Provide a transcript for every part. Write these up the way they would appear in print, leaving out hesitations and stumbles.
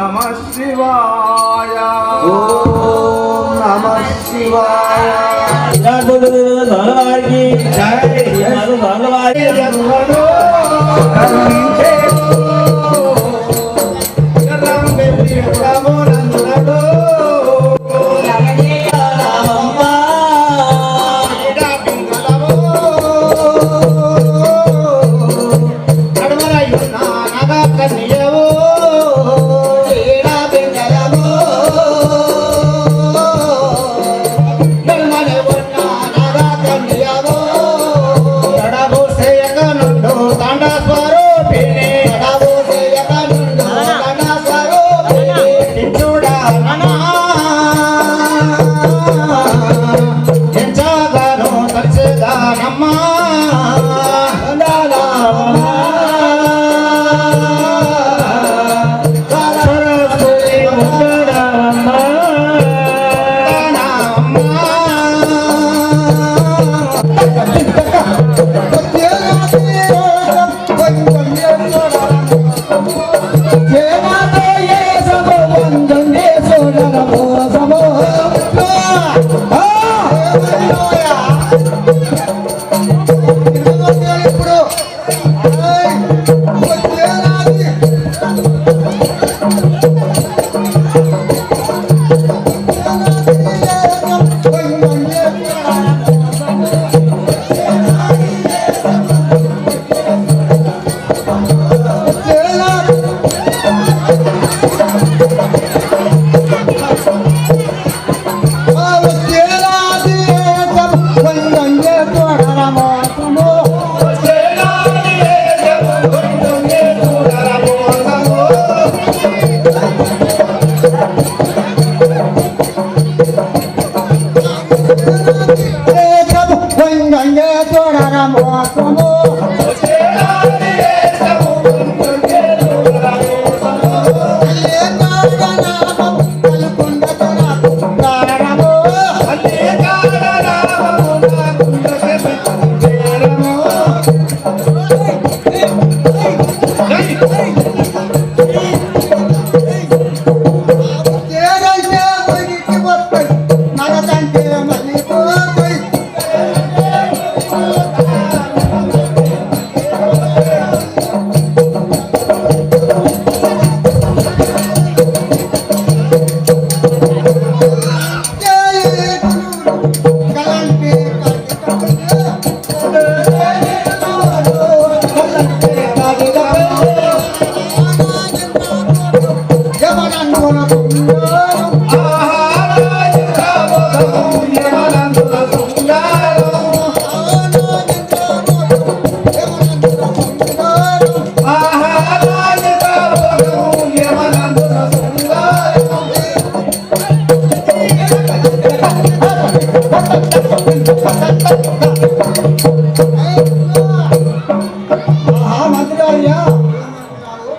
నమః శివాయ ఓం నమః శివాయ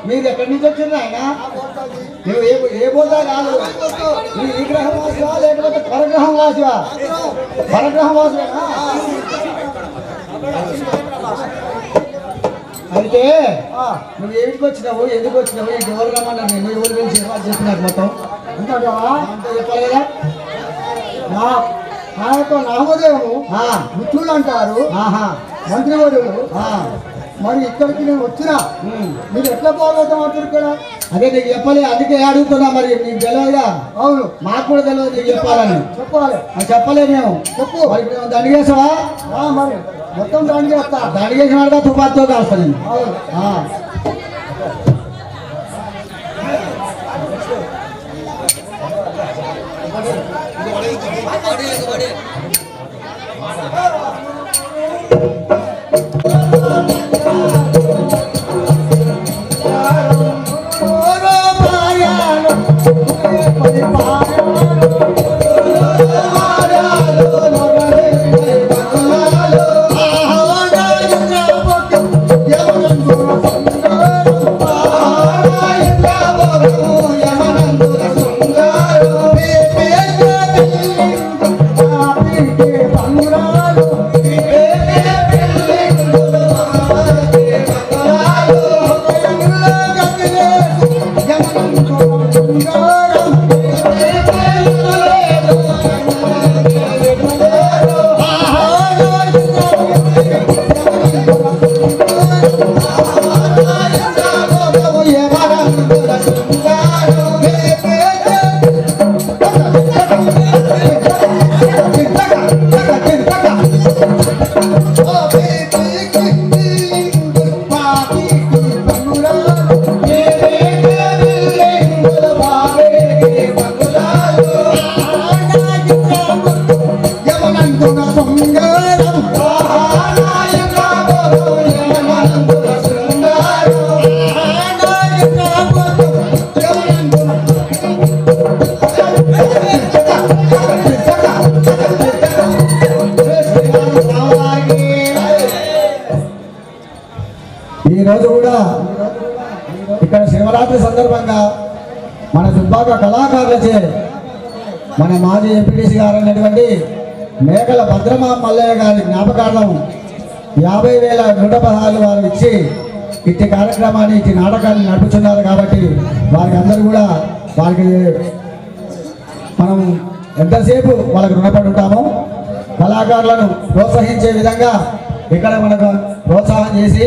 మీరు ఎక్కడి నుంచి వచ్చింది ఆయన? నువ్వు ఏ పోతా కాదు, నువ్వు ఈ గ్రహం వాసివా లేకపోతే పరగ్రహం వాసివా? పరగ్రహం వాసివేనా? అయితే నువ్వు ఏమిటికి వచ్చినావు, ఎందుకు వచ్చినావు, ఈ ఎవరు రమ్మన్నారు, నేను ఎవరు గురించి చెప్పినారు మొత్తం అంతా చెప్పలేదా? నా యొక్క నామదేవుడు మిత్రులు అంటారు, మంత్రివర్యులు. మరి ఇక్కడికి నేను వచ్చినా మీరు ఎట్లా పోగొడతాం అంటారు ఇక్కడ? అదే నీకు చెప్పలే, అందుకే అడుగుతున్నా. మరి నీకు తెలియదుగా? అవును, మాకు కూడా తెలియదు, నీకు చెప్పాలని. చెప్పాలి, చెప్పలే మేము. చెప్పు. మరి ఇప్పుడు దండిగేసావా? మరి మొత్తం దండిగేస్తా. దండిగేసిన వాడుగా తుపాతో కాస్తా నేను. అవును. మన దుబ్బాక కళాకారులచే మన మాజీ ఎంపీటీసీ గారు అయినటువంటి మేకల భద్రమా మల్లయ్య గారి జ్ఞాపకార్థం 50,116 వారు ఇచ్చి ఇట్టి కార్యక్రమాన్ని ఇట్టి నాటకాన్ని నడుపుతున్నారు. కాబట్టి వారికి అందరూ కూడా వారికి మనం ఎంతసేపు వాళ్ళకు రుణపడి ఉంటామో. కళాకారులను ప్రోత్సహించే విధంగా ఇక్కడ మనకు ప్రోత్సాహం చేసి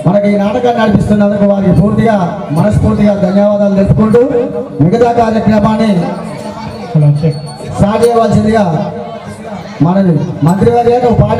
మనకి ఈ నాటకాన్ని నడిపిస్తున్నందుకు వారికి పూర్తిగా మనస్ఫూర్తిగా ధన్యవాదాలు తెలుపుకుంటూ మిగతా కార్యక్రమాన్ని స్టార్ట్ చేయవలసిందిగా మనది మంత్రివర్య పాట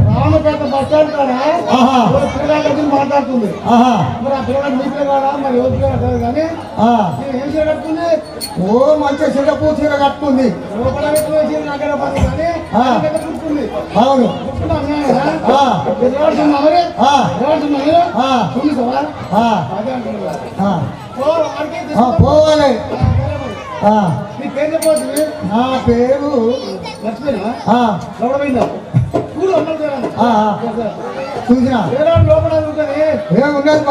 రామపేట బస్ స్టాండ్ కాడా మాట్లాడుతుంది మరి ఆ పిల్లగాడు మీ పిల్లగాడా మరి ఎవరి పిల్లగాడు కానీ ఏం చీర కట్టుకుంది? ఓ మంచి చిరపు చీర కట్టుకుంది. లోపల చీర నాకే కానీ కట్టుకుంది. అవును పోవాలి. నీ పేరు చెప్పవచ్చు. నా పేరు లక్ష్మీనా? లోపల చూసినా లోపల ఉంటుంది. ఏమున్నది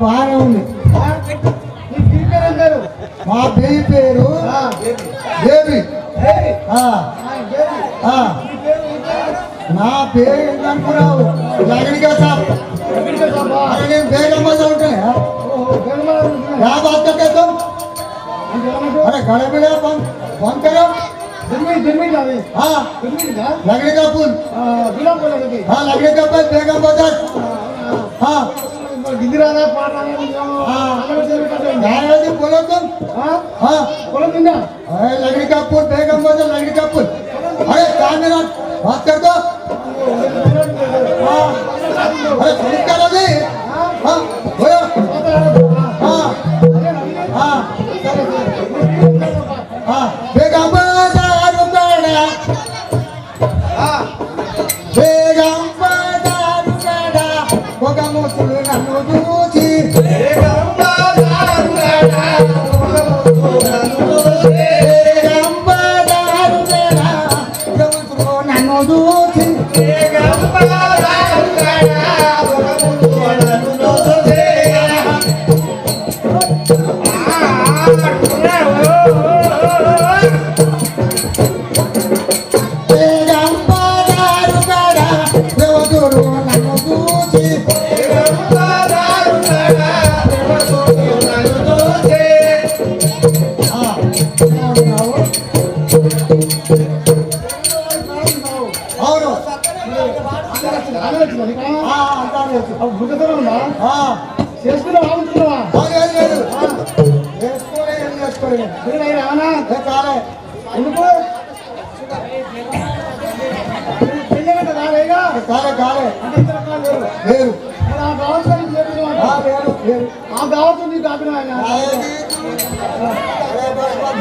బాగానే ఉంది. మా బేబీ పేరు బేబీ. నా పేరు ఎంత అనుకున్నావు లగడిగా సాప్ అరే నేను బేగం బజార్ ఉంటానే बात करते तुम अरे खड़े मिले फोन करो हाँ लगने का पुल हाँ लगने का पुल बेगम बाजार हाँ बोलो तुम हाँ अरे लगने का पुल बेगम बाजार लगने का पुल अरे कहाँ मेरा बात कर दो हाँ अरे फोन करो जी हाँ बोलो हाँ हाँ हाँ बेगम बाजार उकाड़ा बेगम बाजार उकाड़ा बेगम मुसुलु नन्नु दूची बेगम बाजार उकाड़ा बेगम बाजार उकाड़ा बेगम मुसुलु नन्नु दूची बेगम बाजार उकाड़ा बेगम मुसुलु नन्नु दूची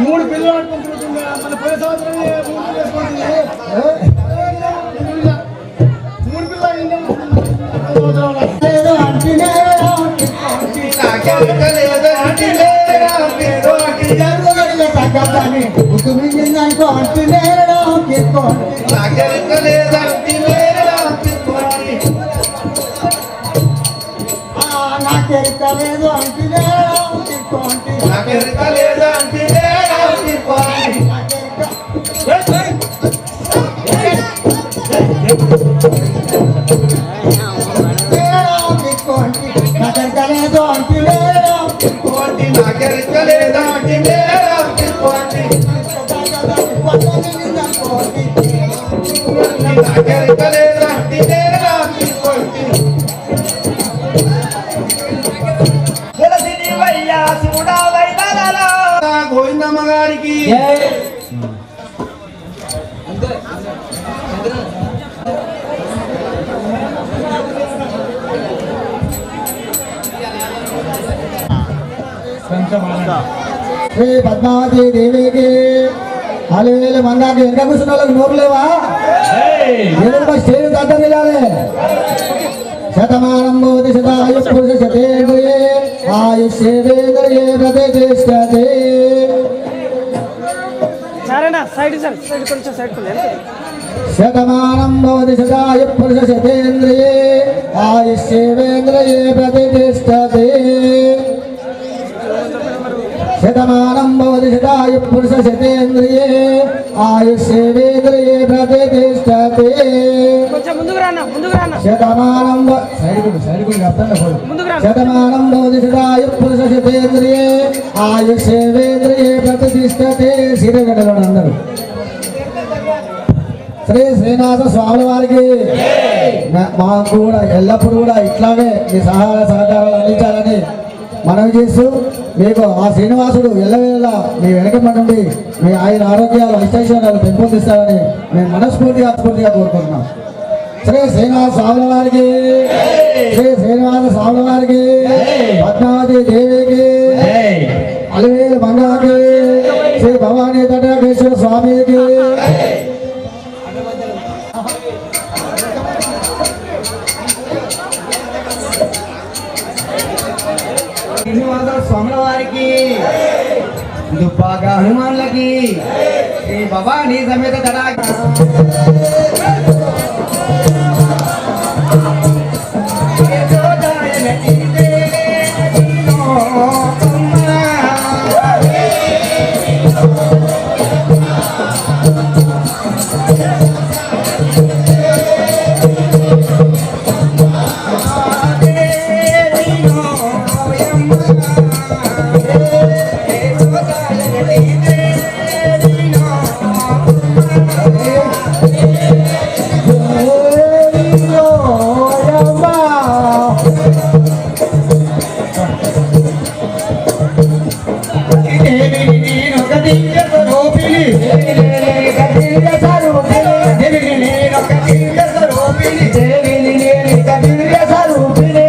మూడు పిల్లలు ఆడుకుంటుంటుందా మన పోయే సంవత్సరం మూడు నాకెరకలేదు అంటే గోవిందమ్మ గారికి శ్రీ పద్మావతి దేవికి అలివేలు మందాకి వెనక కూర్చున్న వాళ్ళకి నోరు లేవా ఎదురుగా స్టేజ్ దగ్గర వెళ్ళాలి శతమానం భవతి శతాయు పురుష శతేంద్రియే ఆయుష్యేంద్రియే ప్రతిష్టతే శతమానం భవతి శతాయు పురుష శతేంద్రియే ఆయుష్యేంద్రియే ప్రతిష్టతే శతమానం భవతి శతాయు పురుష శతేంద్రియే ఆయుష్యేంద్రియే ప్రతిష్టతే శతమానం శతమానం భవతి శతాయు పురుష శతేంద్రియే ఆయుష్యేంద్రియే ప్రతిష్టతే శ్రీగడ్డలో అందరూ శ్రీ శ్రీనివాస స్వామి వారికి మాకు కూడా ఎల్లప్పుడూ కూడా ఇట్లాగే మీ సహాయ సహకారాలు అందించాలని మనవి చేస్తూ మీకు ఆ శ్రీనివాసుడు ఎల్లవేళలా మీ వెనకమండి మీ ఆయన ఆరోగ్యాలు ఐశ్వర్యాలు పెంపొందిస్తారని మేము మనస్ఫూర్తిగా కోరుకుంటున్నాం. శ్రీ శ్రీనివాస స్వామి వారికి శ్రీ శ్రీనివాస స్వామి వారికి పద్మావతి దేవికి అలివేలు మంగాకి శ్రీ భవానీ తటకేశ్వర స్వామికి శ్రీనివాస స్వాముల వారికి దుబ్బాక హనుమాన్లకి శ్రీ భవానీ సమేత తడా రూపిణి దేవిని నేను దివ్య స్వరూపిణి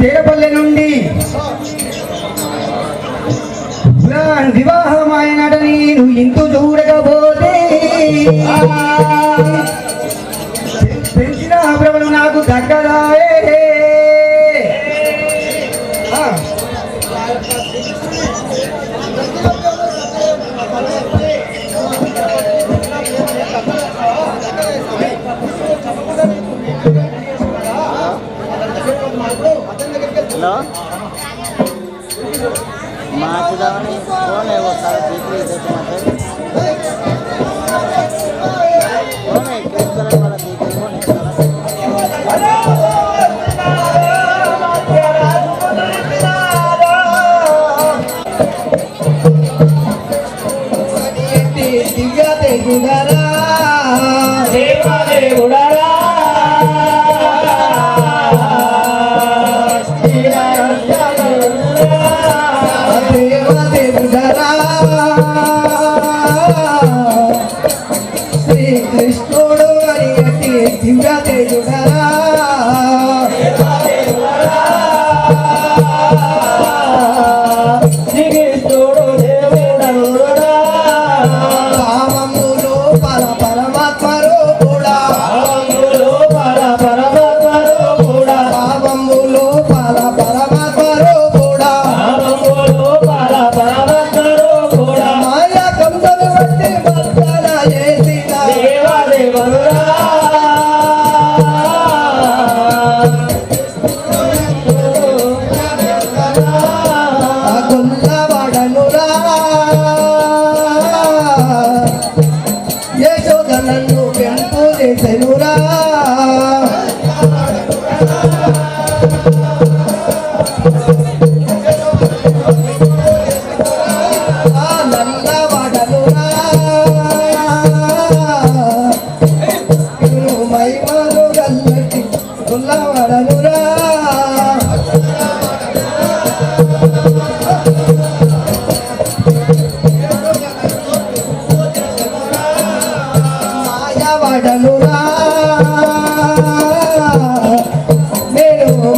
తీరపల్లె నుండి వివాహమైన నేను ఇంతు చూడకపోతే పెంచిన భ్రమలు నాకు దక్కదాయే హలో మార్చుదామని ఫోన్ ఒకసారి తీసి శ్రీకృష్ణుడు అని దివ్య తేజుడరా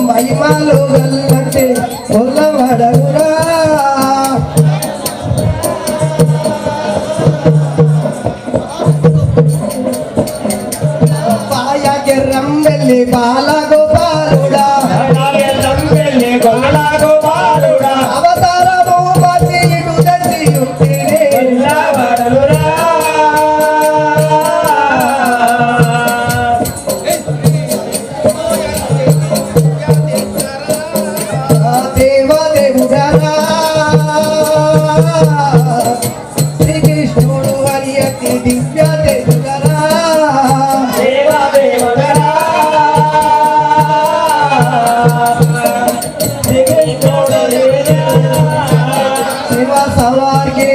మహిమలు గల్లటి కొల్లవడగురా పాయగెర్రం వెళ్ళి బాలగోపాలుడా అవతారము మతి ఇటు దండియుంటిని దేవదేవుడరా శ్రీకృష్ణుడు హరి అతి దివ్య దేవుడరా శివ సవారికి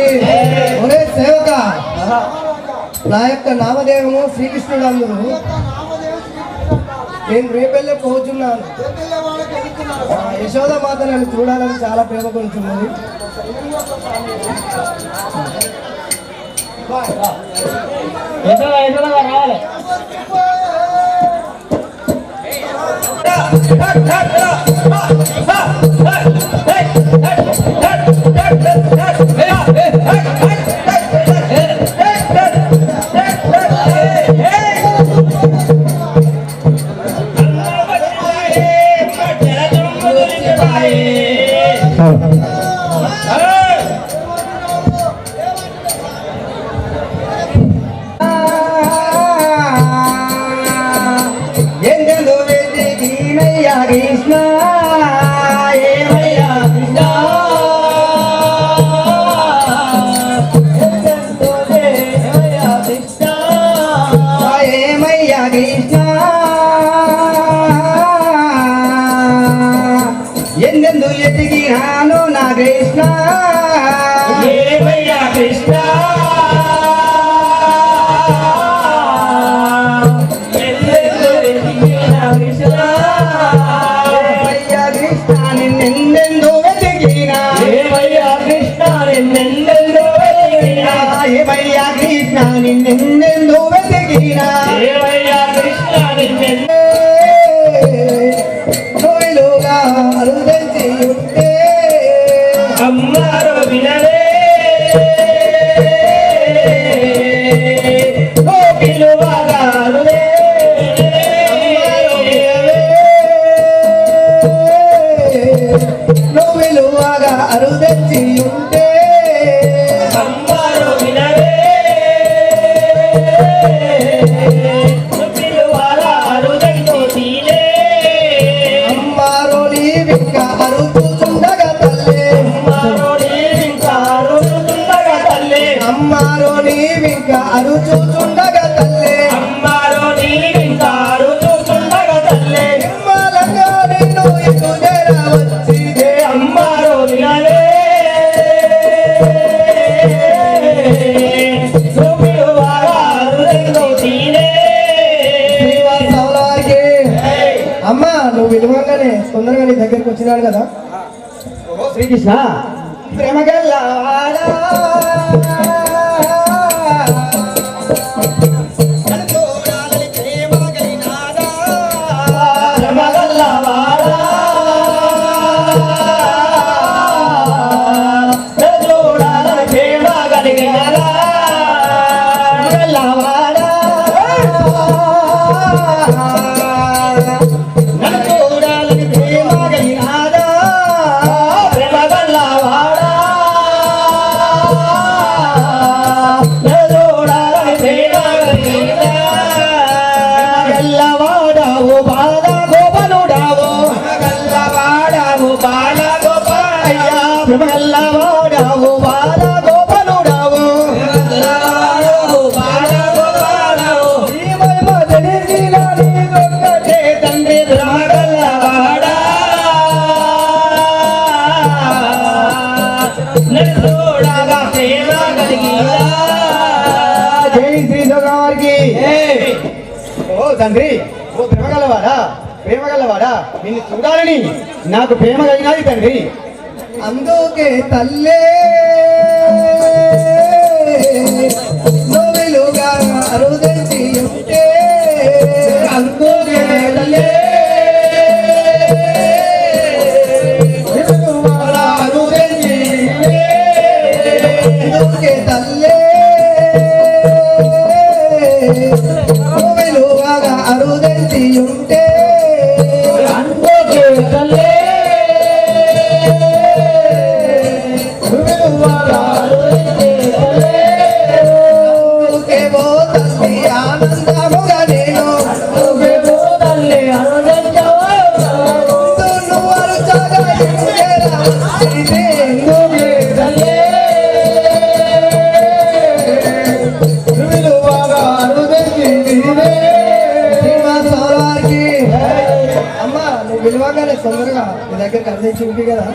ఒరే సేవక నా యొక్క నామదేవము శ్రీకృష్ణుడు అందరూ నేను రేపెళ్ళే పోతున్నాను యశోద మాత నన్ను చూడాలని చాలా ప్రేమ కొలుచున్నది రావాలి ఎందెందు వెతికినయ్యా కృష్ణ ఏమయ్యా కృష్ణ ఏమయ్యా కృష్ణ ఎందెందు ఎదిగినాను నా కృష్ణ ఏమయ్యా కృష్ణ నిన్నెందో వెతికినా ఏమయ్యా కృష్ణ నిన్నెందో వెతికినా ఏమయ్యా కృష్ణ నిన్నెందో వెతికినా ఏమయ్యా కృష్ణ నిన్నెందోలుగా అరుదెంచి ఉంటే అమ్మారో వినవే గోపిలువగా అరుదే నువ్వులువగా అరుదెచ్చి ఉంటే అమ్మారో వినవే నువ్వులువగా అరుదెంతో తీలే అమ్మారో నీవింక అరుచుతుండగా తల్లే అమ్మారో నీవింక అరుచుతుండగా తల్లే అమ్మారో నీవింక అరుచుతుండగా తల్లే అమ్మారో నీవింక అరుచుతుండగా తల్లే నిర్మలంగా నిన్ను ఇటు చేరవచ్చిదే అమ్మారో వినవే అమ్మా నువ్వు విలువంగానే తొందరగా నీ దగ్గరికి వచ్చినాడు కదా శ్రీకృష్ణ ప్రేమగల్లాడా వాడావు బాల గోపనుడావు తండ్రి రాగలవాడా జై శ్రీధర్వారికి ఓ తండ్రి ఓ ప్రేమగలవాడా నిన్ను చూడాలని నాకు ప్రేమ కలిగినది తండ్రి అందుకే తల్లే నువ్వులుగా అరుదెంచి ఉంటే అందుకే తల్లే పిలవగానే తొందరగా నీ దగ్గరికి అందించి ఉంటే కదా.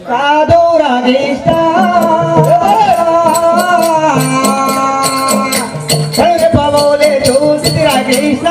కాదు రాజేష్ట పవోలే చూసి రాజేష్ట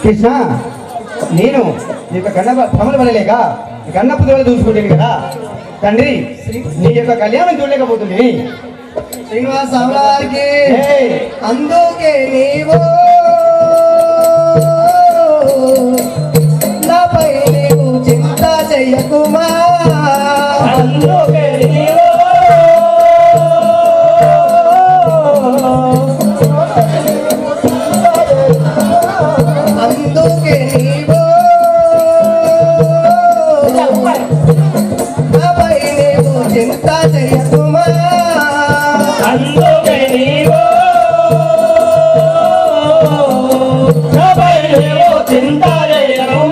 కృష్ణ, నేను నీ యొక్క కమల పడలేక కన్నపు దూరం చూసుకుంటుంది కదా తండ్రి, నీ యొక్క కళ్యాణం చూడలేకపోతుంది. శ్రీనివాస వారికి అందుకే నీవు నాపై నీవు చింత చెయ్యకుమా. అందుకే నీవు అందుకే నీవు నాపై నీవు చింత చెయ్యకుమా. అందుకే నీవు నాపై నీవు చింత చెయ్యకుమా.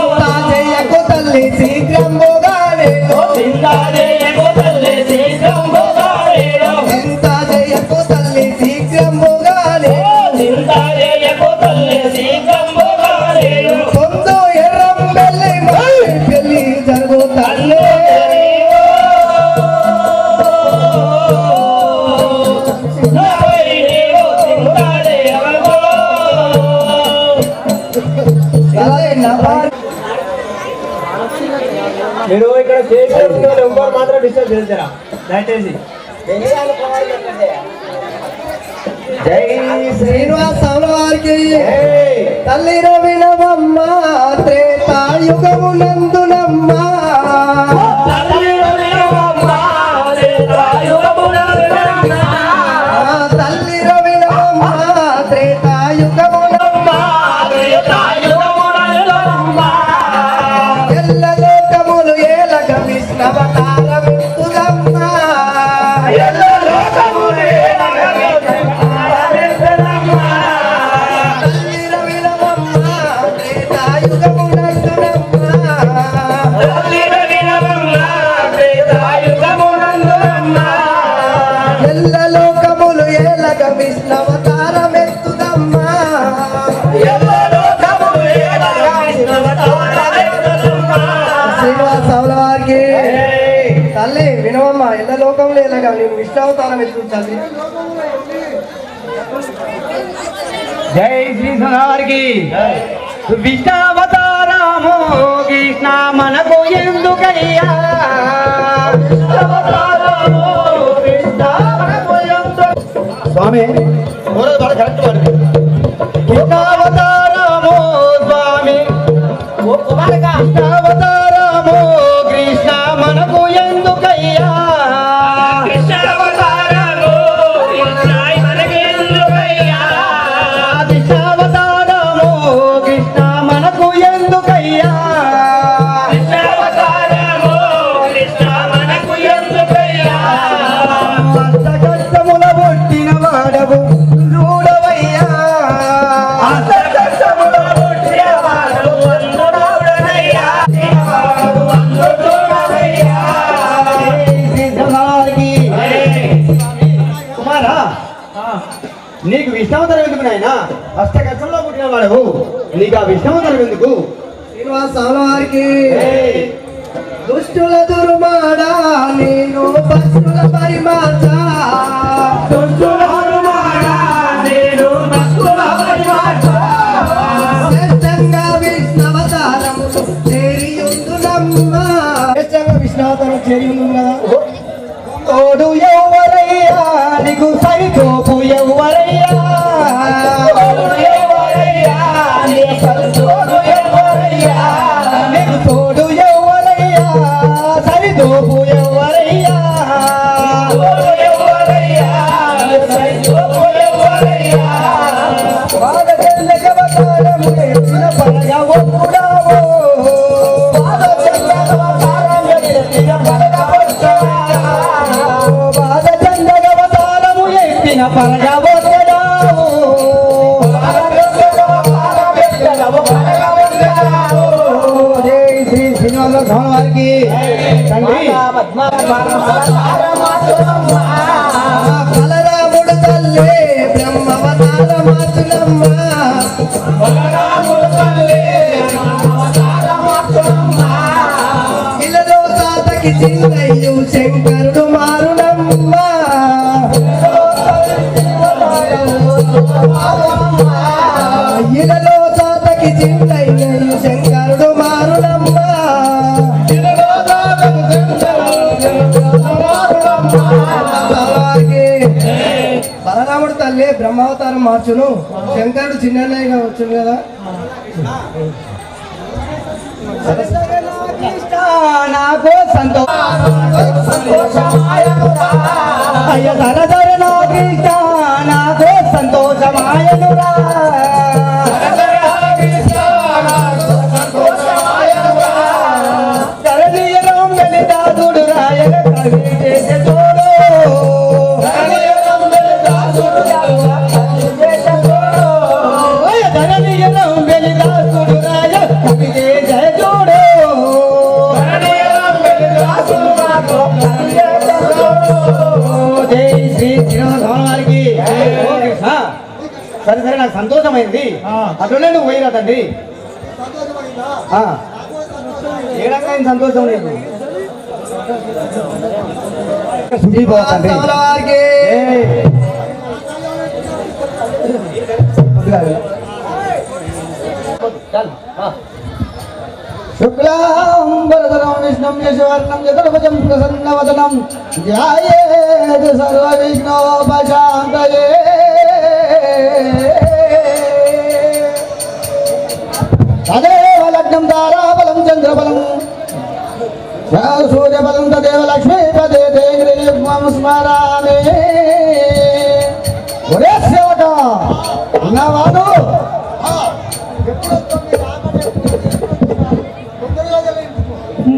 చింత చెయ్యకు తల్లి శీఘ్రముగానే, చింత చెయ్యకు తల్లి శీఘ్రముగానే, చింత చెయ్యకు తల్లి శీఘ్రముగానే, చింత చెయ్యకు తల్లి శీఘ్రముగానే. పొందు ఎర్రం వెళ్ళి పెళ్లి జరుగుతాలే. మీరు ఇక్కడ ఎవరు మాత్రం డిస్టర్బ్ చేస్తారా దయచేసి. జై శ్రీనివాస వారికి తల్లి రవినవమ్మ త్రేతాయుగమునందునమ్మ. తల్లి రవినవమ్మ త్రేతాయుగమునమ్మ. ఎల్ల లోకములు ఏలగ విష్ణవతారమిత్తులమ్మ. ఎల్ల లోకములు ఏలగ తల్లి రవినవమ్మ త్రేతాయుగమునందునమ్మ. తల్లి రవినవమ్మ త్రేతాయుగమునందునమ్మ. ఎల్ల లోకములు ఏలగ విష్ణవతారమెత్తుదమ్మ. ఎల్ల లోకములు ఏలగ విష్ణవతారమెత్తుదమ్మ. శ్రీనివాస వారికి తల్లి వినవమ్మ ఎల్ల లోకంలో ఎలాగా నేను విష్ణావతారం ఎత్తు తల్లి. జై శ్రీ సనారికి విష్ణావతారము కృష్ణ మనకు ఎందుకయ్యా. స్వామి కరెక్ట్ పడుతుంది. విష్ణావతారము స్వామి విష్ణావతారము కృష్ణ మనకు ఎందుకయ్యా. విష్ణావతారము కృష్ణ మనకు ఎందుకయ్యా. విష్ణావతారము కృష్ణ మనకు ఎందుకయ్యా. విష్ణావతారము కృష్ణ మనకు ఎందుకయ్యా. అంత కష్టముల పుట్టిన వాడవు చూడవయ్యా. అంత కష్టముల పుట్టిన వాడవు చూడవయ్యా. కుమారా నీకు విష్ణావతారం ఎందుకు నాయన? అష్ట కష్టంలో పుట్టిన వాడవు, నీకు ఆ విష్ణావతారం ఎందుకు? శ్రీనివాస స్వాముల వారికి ఏయ్! దుష్టుల దుర్మాడా నేను భక్తుల పరిమాత శ్రేష్టంగా విష్ణవతారములు చేరియుందునమ్మా. శ్రేష్టంగా విష్ణవతారం చేరియుందు కదా. తోడు ఎవరయ్యా నీకు సరితోపు ఎవరయ్యా? నీకు తోడు ఎవరయ్యా సరితోపు ఎవరయ్యా? బాధ చెల్లక అవతారము ఎత్తిన పరగా ఒప్పుడావో. బాధ చెల్లక అవతారము ఎత్తిన పరగా ఒప్పుడావో. బాధ చెల్లక అవతారము ఎత్తిన పరగా ఒప్పుడావో. జై శ్రీ శ్రీనివాస స్వామి వారికి తండ్రి బలరాముడు తల్లి బ్రహ్మవతార మార్చునమ్మా. ఇలలో తాతకి చిన్నయ్యు శంకరుడు మారునమ్మా. ఇలలో తాతకి చిన్నయ్యు శంకరుడు మారునమ్మా. స్వామివారికి బలరాముడు తల్లి బ్రహ్మావతారం మార్చును, శంకరుడు చిన్నయ్యగా వచ్చును కదా. నాకు అయ్య సరసర నాకృష్ణ నాకు సంతోషమాయనురా. ధరణీయరం వెలిదాసుడు రాయన కవి చేసే తోడు. ధరణీయరం వెలిదాసుడు రాయ కవి చేసే తోడు. జై శ్రీ శ్రీనివాస స్వామి వారికి. ఓ కృష్ణ, సరే సరే నాకు సంతోషమైంది. అట్లనే నువ్వు పోయిరా తండ్రి. సంతోషపడిందా? ఆ, ఏ రకమైన సంతోషం నీకు? సుఖీభవ తండ్రి. స్వాముల వారికి ఏయ్. కొద్దిగా ఆగు. శుక్లాంబరధరం విష్ణుం యశవర్ణం చతుర్భుజం ప్రసన్నవదనం ధ్యాయేత్ సర్వవిఘ్నోపశాంతయే. తదేవ లగ్నం తారాబలం చంద్రబలం సూర్యబలం తదేవ లక్ష్మీపదే గ్రీవం స్మరామి. ఒరే సేవక ఉన్నావాడు?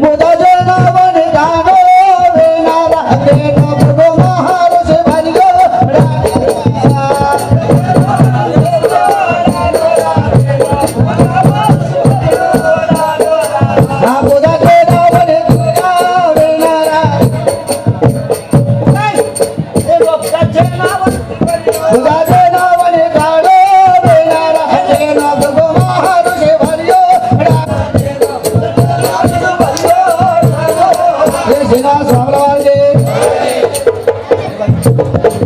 బుధజనవని గానో వేనార వేణో భృగు మహర్షి భరిగో నా బుధజనవని గానో వేనార బుధజనవని గానో వేనార వేణో భృగు మహర్షి భరిగో శ్రీనివాస స్వాముల వారికి.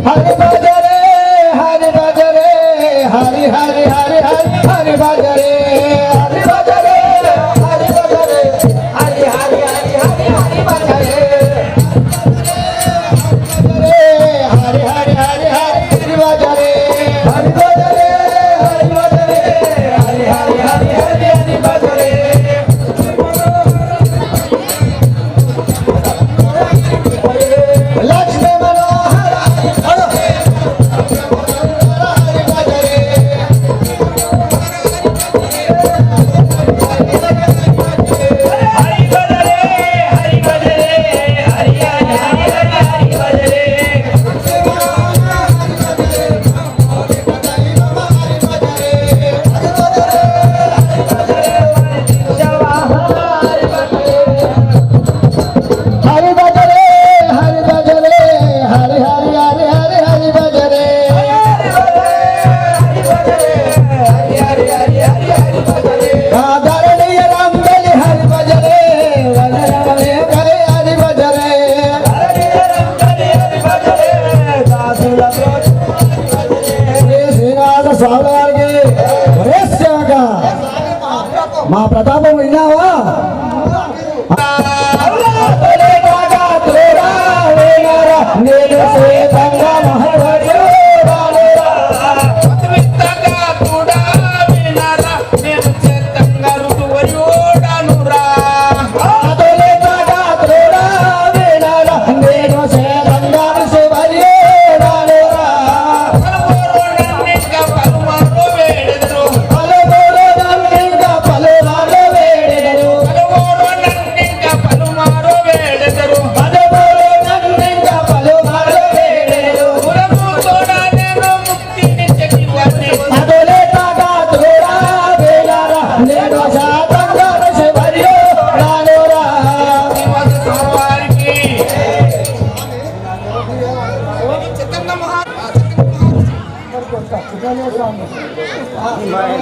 హరి భజరే హరి భజరే హరి హరి హరి హరి హరి భజరే హరి భజరే హరి భజరే హరి హరి హరి హరి హరి భజరే హరి హరి హరి హరి భజరే హరి భజరే హరి భజరే హరి హరి హరి హరి హరి భజరే. లక్ష్మీ మనోహర హరి భజరే స్వామి వారికి ఒరే సేవక మా ప్రతాపం విన్నావా నేను శ్వేతంగా మహర్షి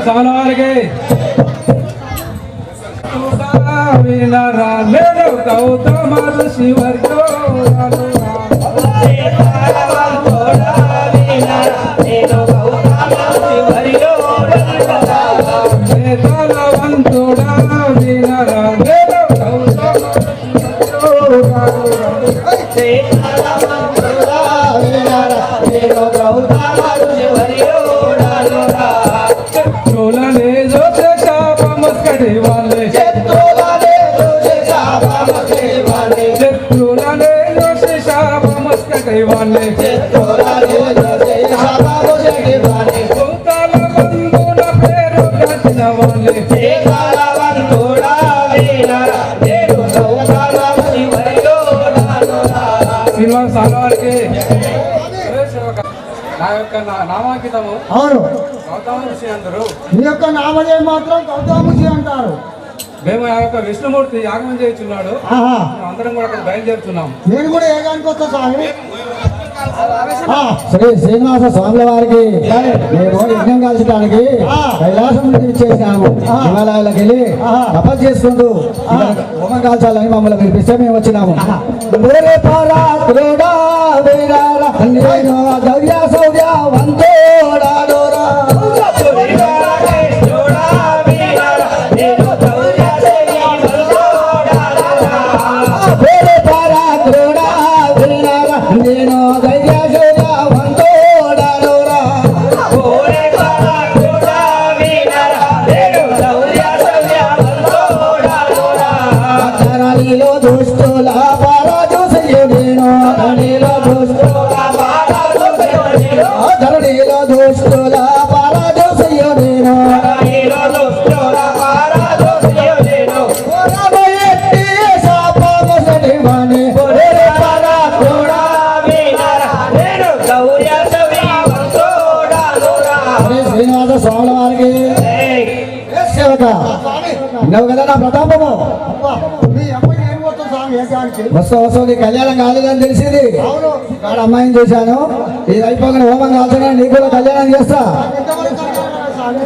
సవాలకి వినరాలేదు గౌతమ ఋషి వర్గో వేదవంతుడా వినరాలేదు గౌతమ वाले నామాంకితము అవును గౌతమ ఋషి అందరూ మీ యొక్క నామదే మాత్రం గౌతముషి అంటారు. మేము ఆ యొక్క విష్ణుమూర్తి యాగం చేస్తున్నాడు. ఆహా, అందరం కూడా అక్కడ బయలుదేరుతున్నాం. నేను కూడా ఏగానికి వస్తా స్వామి. శ్రీ శ్రీనివాస స్వాముల వారికి మేము యజ్ఞం కాల్చడానికి కైలాసం నుండి ఇచ్చేసినాము. హిమాలయాలకు వెళ్ళి తపస్సు చేసుకుంటూ హోమం కాల్చాలని మమ్మల్ని పిలిపిస్తే మేము వచ్చినాము. దౌర్య సౌర్య వంతోడా నేను దుష్టుల పారాజు సయ్యుడేను ధరణిలో దుష్టుల పారాజు సయ్యుడేను శ్రీనివాస స్వాముల వారికి సేవక నువ్వు కదా నా ప్రతాపము. మీ అమ్మాయి ఏం పోతాం స్వామి ఏగానికి? వస్తూ నీ కళ్యాణం కాలేదని తెలిసింది. వాడు అమ్మాయిని చూశాను. ఇది అయిపోగానే హోమం కాల్చగా నీకు కూడా కళ్యాణం చేస్తా. ఎంతవరకు స్వామి?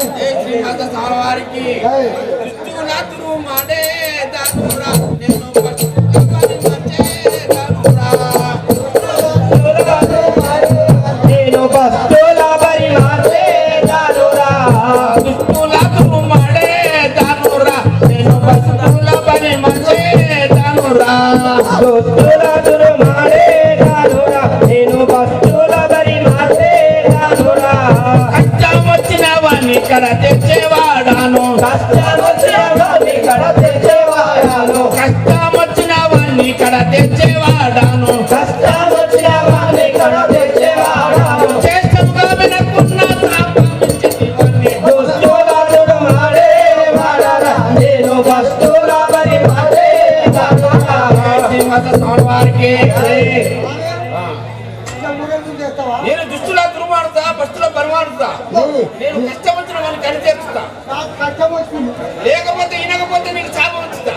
ఇక్కడ తెచ్చేవాడాను కష్టం వచ్చిన వాడిని ఇక్కడ తెచ్చేవాడాను కష్టం వచ్చిన వాడిని ఇక్కడ తెచ్చేవాడాను కష్టం వచ్చిన వాడిని ఇక్కడ తెచ్చేవాడాను చేష్టంగా వినకున్న దుస్తులాదుడు మాడే వాడారా నేను వస్తువుల పని మాడే వారికి నేను దుస్తులా దుర్మాడుతా బస్తులో పరిమాడుతా నేను కష్టం వచ్చిన వాళ్ళని కనిచేస్తా లేకపోతే వినకపోతే నీకు శాపం వచ్చిందా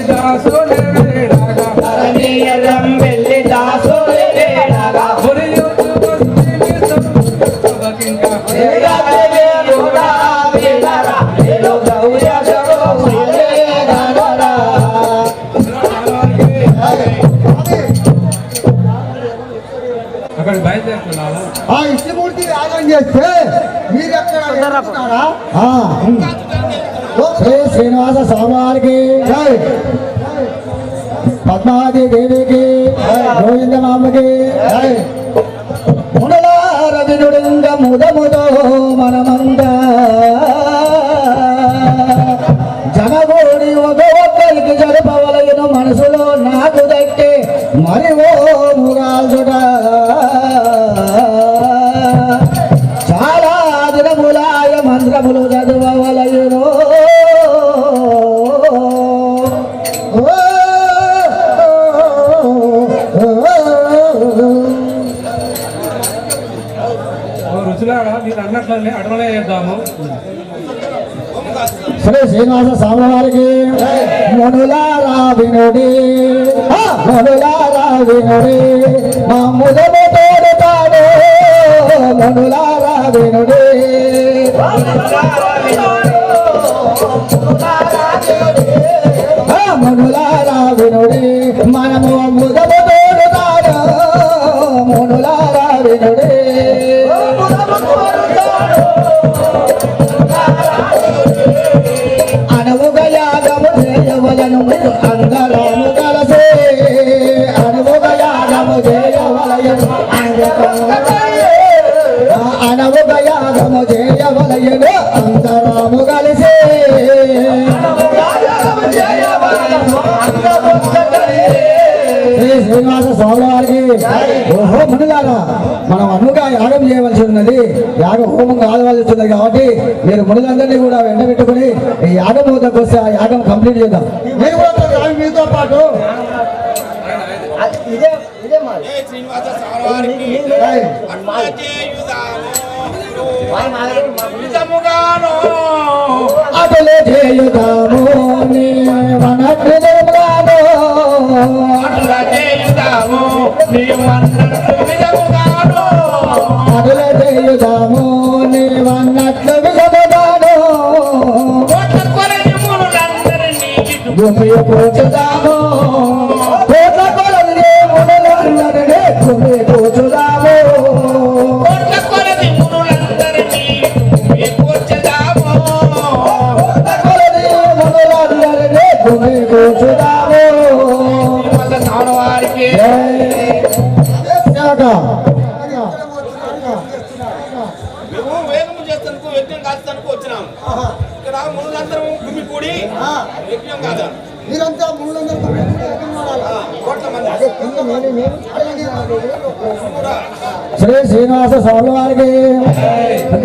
దాసోలే వేళగా ధరణీయరం వెళ్ళి దాసోలే వేళగా ఒరియొచ్చు వస్తేనే సొంతకింకా అక్కడికి బయలుదేరుతున్నాము. ఆ ఇష్టమూర్తి యాగం చేస్తే మీరు ఎక్కడ వెళ్తున్నారా? శ్రీ శ్రీనివాస స్వామివారికి జై, పద్మావతి దేవికి గోవింద మామకి జై. మునలారవినుడింగ ముదముతో మనమంద జనగోడి ఒక ఒక్కరికి జరపవలయను మనసులో నాకు దక్కే మరి ఓ ముగాల్చుట చాలా దినములాయ మంత్రములు చదువవలయును. ఓ రుచులారా మీరు అన్నట్లనే అడవలే చేద్దాము. శ్రీ శ్రీనివాస స్వామి వారికి మునులారా వినుడి, మునులారా వినుడి, మా ముదము తోడుతాడు మునులారా వినుడి. మునులారా వినుడి, మనము ముదము తోడుతాడు మునులారా వినుడి. అనువుగా యాగము చేయవలను అందరము కలిసే, అనువుగా యాగము చేయవలయను అనువుగా యాగము చేయవలయను అందరము కలిసే. శ్రీ శ్రీనివాస స్వామి వారికి ఓహో మునులారా, మనం అనుగా యాగం చేయవలసి ఉన్నది, యాగ హోమం కావాల్సి ఉన్నది కాబట్టి మీరు మునులందరినీ కూడా వెంట పెట్టుకుని ఈ యాగం వద్దకు వస్తే ఆ యాగం కంప్లీట్ చేద్దాం. మీరు కూడా వస్తారు మీతో పాటు. ఇదే ఇదే మాది. జై శ్రీనివాస స్వామివారికి అట్లా చేయుదాము నిజముగాను అటులే చేయుదాము నీ వనట్టుగాను, అట్లా చేయుదాము నీవన్నట్టు నిజముగాను అటులే చేయుదాము నీ వన్నట్లు విజముగాను. కోట్ల కొలది మునులందరినీ ఇటు భూమి కూర్చుదాము, కోట్ల కొలది మునులందరినీ భూమి కూర్చుదాము. కోట్ల కొలది మునులందరినీ కూర్చుదాము కొలది మునులందరినీ భూమి కూర్చుదాము. శ్రీనివాస స్వామివారికి మేము వేగము చేస్తానికి యజ్ఞం కాస్తానికి వచ్చినాము. ఇక్కడ మునులందరూ గుమి కూడి యజ్ఞం కాదా మీరంతా మూలందరూ కోట్ల మంది శ్రీ శ్రీనివాస స్వామి వారికి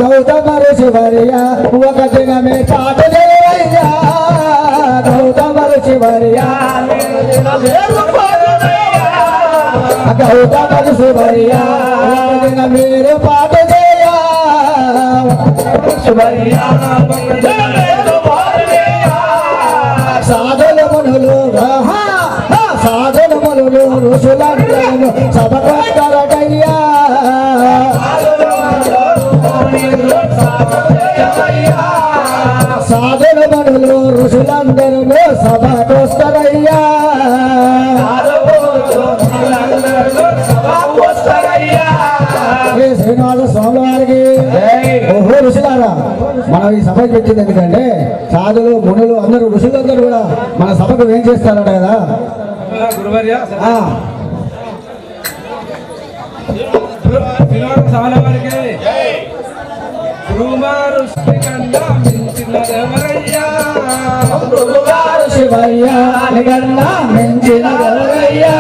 గౌతమ ఋషి వర్య ఒక దినమే చాటు దేవయ్యా, గౌతమ ఋషి వర్య గౌతమ ఋషి వర్య ఒక దిన మీరు పాటు చేయ సాధుల మునులు సాధుల మునులు ఋషులందరూ సభకొస్తారటయ్యా. సాధుల మునులు ఋషులందరూ సభకొస్తారయ్యా. శ్రీ శ్రీనివాస స్వామి వారికి ఓహో ఋషులారా, మనం ఈ సభకి వచ్చింది ఎందుకంటే సాధులు మునులు అందరూ ఋషులందరూ కూడా మన సభకు ఏం చేస్తారట కదా. గురువర్య ఆ, శ్రీనివాస స్వామి వారికి గురుమారు కన్నా మించినదెవరయ్యా, శివయ్యా కన్నా మించిన గౌరయ్యా.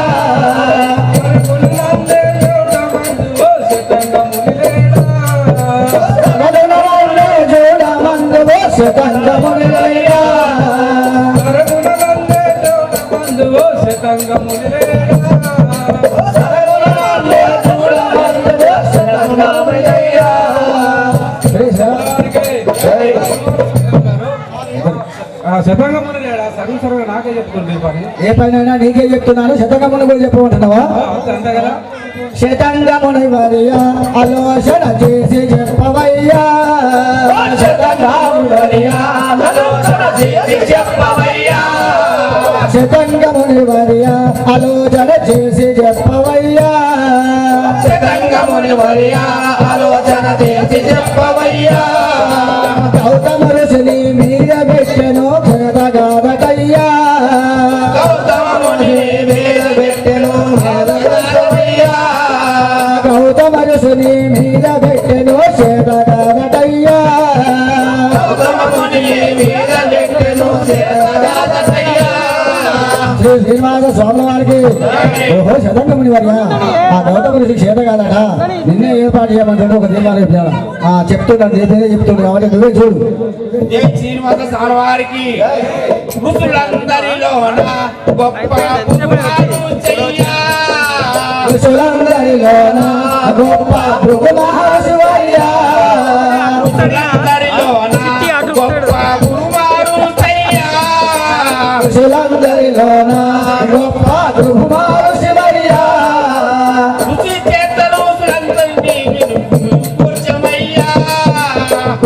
చూడమందువో శతంగమునిలయ్యా, శతంగమున లేడా సగం సరుగా నాకే చెప్తుంది పని ఏ పైన నీకే చెప్తున్నాను, శతకమును కూడా చెప్పమంటున్నావా? అంతే కదా. శతంగముని వర్యా ఆలోచన చేసి చెప్పవయ్యా, శతంగముని ఆలోచన చేసి చెప్పవయ్యా, శతంగముని వర్యా ఆలోచన చేసి చెప్పవయ్యా, శతంగముని వర్యా ఆలోచన చేసి చెప్పవయ్యా. గౌతమ ఋషిని మీద పెట్టెను ఘనతగాదకయ్యా, గౌతముని మీద పెట్టెను ఘనతగాదకయ్యా, గౌతమ ఋషిని మీద పెట్టెను శ్వేతగాదకయ్యా, గౌతముని మీద పెట్టెను శ్వేతగాదకయ్యా. శ్రీ శ్రీనివాస స్వామి వారికి ఓహో శతంగముని వర్యా ఆ గౌతమ ఋషి క్షేత కాదట, నిన్నే ఏర్పాటు చేయమంటాడు ఒక దీపాలు చెప్తున్నాడు, నీ పేరే చెప్తున్నాడు కాబట్టి నువ్వే చూడు. జై శ్రీనివాస స్వామి వారికి ఋషులందరిలోన గొప్ప పురుషులు చెయ్యా, ఋషులందరిలోన గొప్ప భృగు మహాశివయ్యా, ఋషులందరిలోన గొప్ప గురువారు చెయ్యా, ఋషులందరిలోన గొప్ప భృగు మహాశివయ్యా, ఋషి చేత ఋషులందరినీ కూర్చమయ్యా,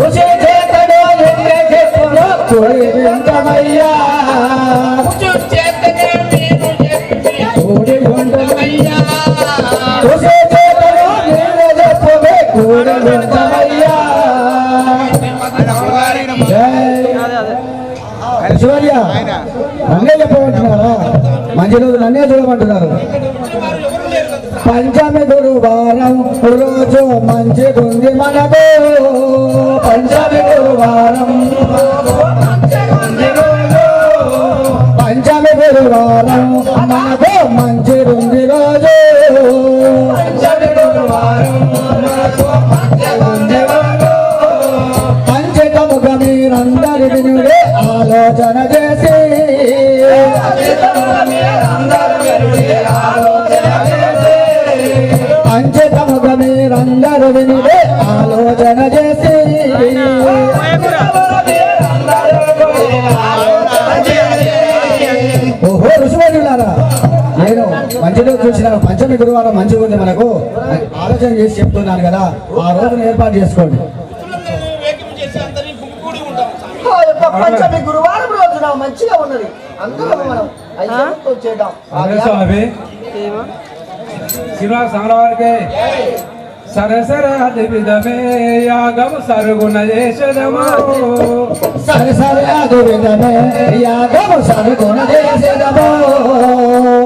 ఋషి చేతను నిన్నే చెప్పును కూడి వింటమయ్యా, ఋషి చేతనే మీరు చెప్పి కూడి వింటమయ్యా, అయ్యా. ఋషి చేతను నిన్నే చెప్పును కూడి వింటమయ్యా. శివయ్య నన్నే చెప్పమంటున్నారా? మంచి రోజు నన్నే చూడమంటున్నారు. పంచమి గురువారం రోజు మంచిగుంది మనకు, పంచమి గురువారం పంచమి గురువారం మనకు మంచిగుంది రోజు, పంచమి గురువారం పంచకముగ మీరందరి వినుడే ఆలోచన చేసి, పంచకముగ మీరందరు వినుడే ఆలోచన చేసి, ఓహో ఋషివర్యులారా, నేను మంచిలో చూసిన పంచమి గురువారం మంచిగా ఉంది మనకు ఆలోచన చేసి చెప్తున్నాను కదా, ఆ రోజును ఏర్పాటు చేసుకోండి. ఋషులందరినీ వేకింపు చేసి అందరినీ గుమికూడి ఉంటాం స్వామి. ఆ యొక్క పంచమి గురువారం రోజున మంచిగా ఉన్నది, అందరం మనం ఐక్యంతో చేద్దాం. అదే స్వామి శ్రీనివాస స్వామి వారికి సరసర విధమే యాగం సరుగుణ చేసదము, సరసరి అదు విధమే యాగము సరుగుణ చేసెదము,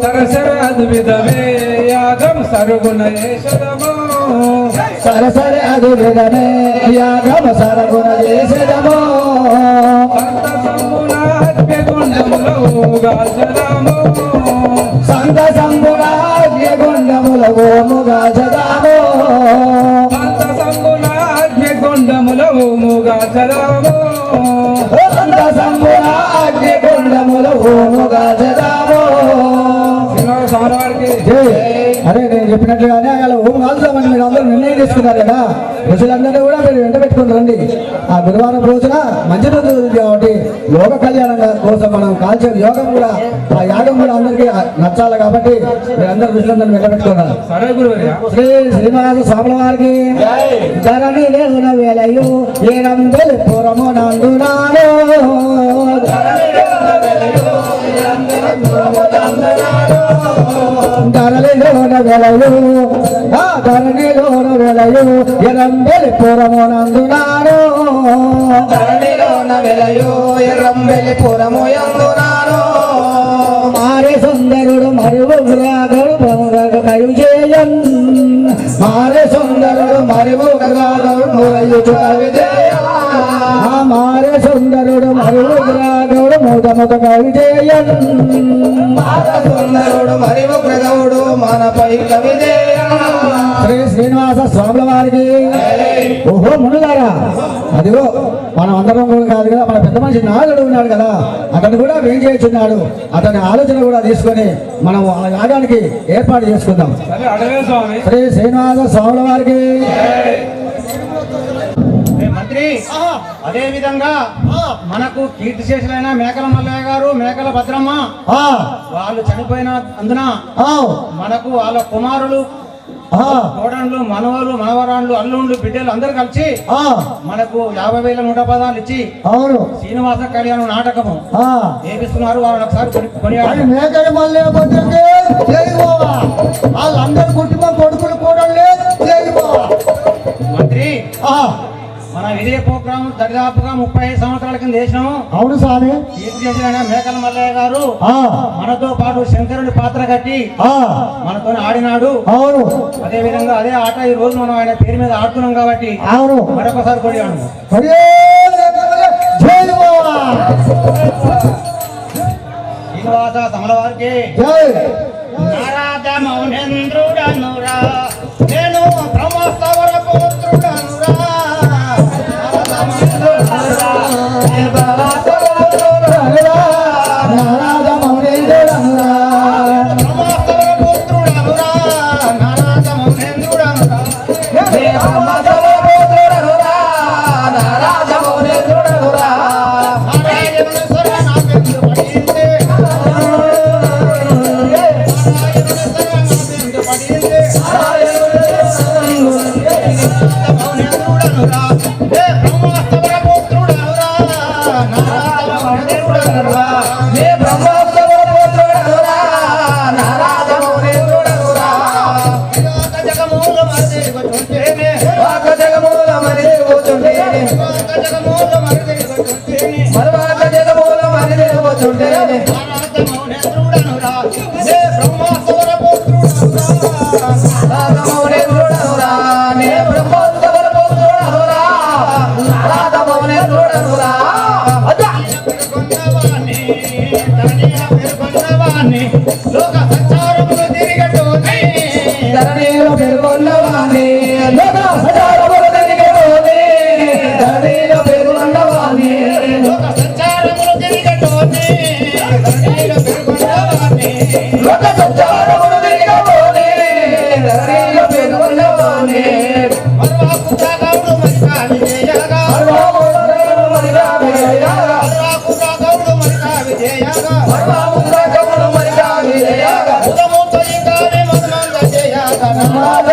సరసర విధమే యాగం సరుగుణ చేసదము, సరసరి అదు విధమే యాగము సరుగుణ చేసెదము, సంత సంబునాద్య గుండములో గాచదము, సంత సంబునాగ్య గుండముల ఓముగా చదాము, సంత సంబునాద్య గుండములో గాచదము, సంత సంబునాగ్య గుండముల ఓముగా చదాము. శ్రీనివాస స్వామి వారికి అరే నేను చెప్పినట్లుగానే అలా ఓం కాల్చుదామని మీరు అందరూ నిర్ణయం తీసుకున్నారు కదా, ఋషులందరినీ కూడా మీరు వెంట పెట్టుకుని రండి. ఆ గురువారం రోజున మంచి రోజు కాబట్టి లోక కళ్యాణం కోసం మనం కాల్చే యోగం కూడా ఆ యాగం కూడా అందరికీ నచ్చాలి కాబట్టి మీరందరూ ఋషులందరినీ వెంట పెట్టుకున్నారు. సరే గురువర్య శ్రీ శ్రీనివాస స్వాముల వారికి ధరణి లేవున వేలయు ఏనందలి పురము నందునాను, ధరణిలోన వెలయు ఆ ధరణిలోన వెలయు ఎరంబెలి పురము నందునాను, ధరణిలోన వెలయు ఎరంబెలి పురము యందునాను, మారే సుందరుడు మరియు గ్రాగడు బమురగ కయు చేయన్, మారే సుందరుడు మరియు గ్రాగడు మురయుచు కవి చేయన్, మారే సుందరుడు మరియు గ్రాగడు ముద కవి చేయన్, సుందరుడు మరియు గ్రగవుడు మనపై కవి చేయన్. శ్రీ శ్రీనివాస స్వాముల వారికి ఓహో మునులారా, అదిగో మనం అందరం కూడా కాదు కదా, మన పెద్ద మనిషి నాలుడు ఉన్నాడు కదా, అతను కూడా ఏం చేస్తున్నాడు, అతని ఆలోచన కూడా తీసుకొని మనం ఆ యాగానికి ఏర్పాటు చేసుకుందాం. సరే అడవే స్వామి శ్రీ శ్రీనివాస స్వాముల వారికి మంత్రి అదే విధంగా మనకు కీర్తి శేషులైన మేకల మల్లయ్య గారు మేకల భద్రమ్మ వాళ్ళు చనిపోయిన అందున మనకు వాళ్ళ కుమారులు కోడళ్ళు మనవలు మనవరాళ్ళు అల్లుండ్లు బిడ్డలు అందరు కలిసి మనకు 50,000 110 ఇచ్చి అవును శ్రీనివాస కళ్యాణం నాటకము వేపిస్తున్నారు. వాళ్ళని ఒకసారి కొనియాడాలి. మేకల మల్లయ్య భద్రకే జై బాబా. వాళ్ళందరి కుటుంబం కొడుకులు కూడా మంత్రి మన విజయ ప్రోగ్రాం దరిదాపుగా 35 సంవత్సరాల కింద చేసినాము. అవును స్వామి. కీర్తి చేసిన మేకల మల్లయ్య గారు మనతో పాటు శంకరుడి పాత్ర కట్టి మనతో ఆడినాడు. అవును అదే విధంగా అదే ఆట ఈ రోజు మనం ఆయన పేరు మీద ఆడుతున్నాం కాబట్టి అవును మరొకసారి కొనియాడు. శ్రీనివాస సమల వారికి నారాద మౌనేంద్రుడనురా నేను బ్రహ్మస్తవర పుత్రుడనురా నారాద మౌనేంద్రుడనురా బ్రహ్మస్తవర పుత్రుడనురా నారాద మౌనేంద్రుడనురా బ్రహ్మస్తవర పుత్రుడనురా నారాద మౌనేంద్రుడనురా నారాయణుని శరణాగతి పడిందే లోక సంచారములు తిరిగటోనే ధరణిలో పెరుగున్నవాణి లోక సంచారములు తిరిగటోనే ధరణిలో పెరుగున్నవాణి లోక సంచారములు తిరిగటోనే ధరణిలో పెరుగున్నవాణి లోక సంచారములు తిరిగటోనే ధరణిలో పెరుగున్నవాణి మరువాకు రాగౌడు మరికా విజయగా మరువాకు మరికా విజయగా మరువాకు రాగౌడు మరికా విజయగా మరువాకు మరికా విజయగా ఉదము తొలిగానే మధుమంగ జయగా నాద